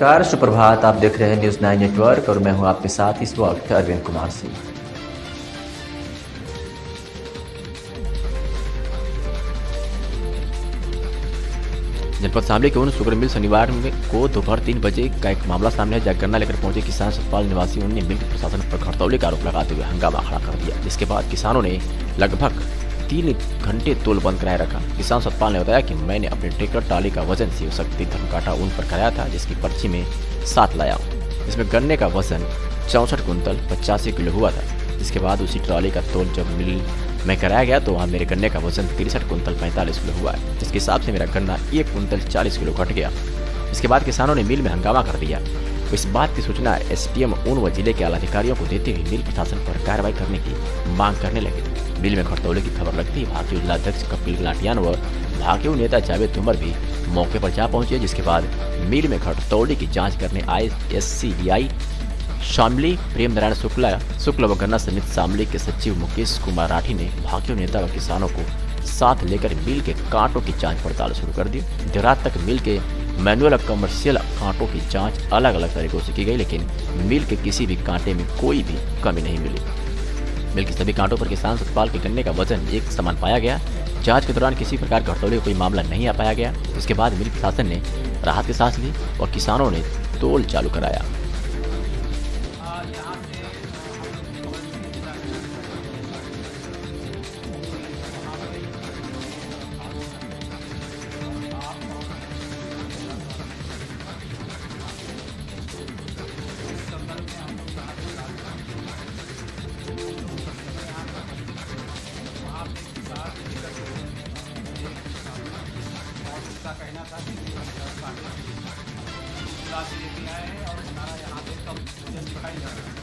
नमस्कार, सुप्रभात। आप देख रहे हैं न्यूज़ 9 नेटवर्क और मैं हूं आपके साथ इस वक्त अरविंद कुमार सिंह। जनपद शामली के उन शुगर मिल शनिवार को दोपहर 3 बजे का एक मामला सामने है, जहां गन्ना लेकर पहुंचे किसान सतपाल निवासियों ने मिल प्रशासन पर हड़ताल का आरोप लगाते हुए हंगामा खड़ा कर दिया, जिसके बाद किसानों ने लगभग 3 घंटे तोल बंद कराए रखा। किसान सतपाल ने बताया कि मैंने अपने ट्रैक्टर ट्राली का वजन शिव शक्ति धर्मकाटा उन पर कराया था, जिसकी पर्ची में 7 लाया हूँ। इसमें गन्ने का वजन 64 कुंतल 85 किलो हुआ था। जिसके बाद उसी ट्राली का तोल जब मिल में कराया गया तो वहाँ मेरे गन्ने का वजन 63 कुंतल 45 किलो हुआ है, जिसके हिसाब से मेरा गन्ना 1 कुंतल 40 किलो घट गया। इसके बाद किसानों ने मिल में हंगामा कर दिया। इस बात की सूचना एसडीएम ऊन व जिले के आलाधिकारियों को देते हुए मिल प्रशासन पर कार्रवाई करने की मांग करने लगे। मिल में हड़ताल की खबर लगती ही भाजपा जिलाध्यक्ष कपिल लाटियान व भाजपा नेता जावेद उमर भी मौके पर जा पहुंचे, जिसके बाद मिल में हड़ताल की जाँच करने आए SCBI शामली प्रेम नारायण शुक्ल व गन्ना समिति शामली के सचिव मुकेश कुमार राठी ने भाजपा नेता व किसानों को साथ लेकर मिल के कांटों की जांच पड़ताल शुरू कर दी। देर रात तक मिल के मैनुअल और कमर्शियल कांटों की जांच अलग अलग तरीकों से की गई, लेकिन मिल के किसी भी कांटे में कोई भी कमी नहीं मिली। मिल के सभी कांटों पर किसान सतपाल के गन्ने का वजन एक समान पाया गया। जांच के दौरान किसी प्रकार का हड़ताल का कोई मामला नहीं आ पाया गया। इसके बाद मिल प्रशासन ने राहत की सांस ली और किसानों ने तोल चालू कराया। कहना था कि हम से लेके आए हैं और हमारा यहाँ पे कम वजन दिखाई जा रहा है।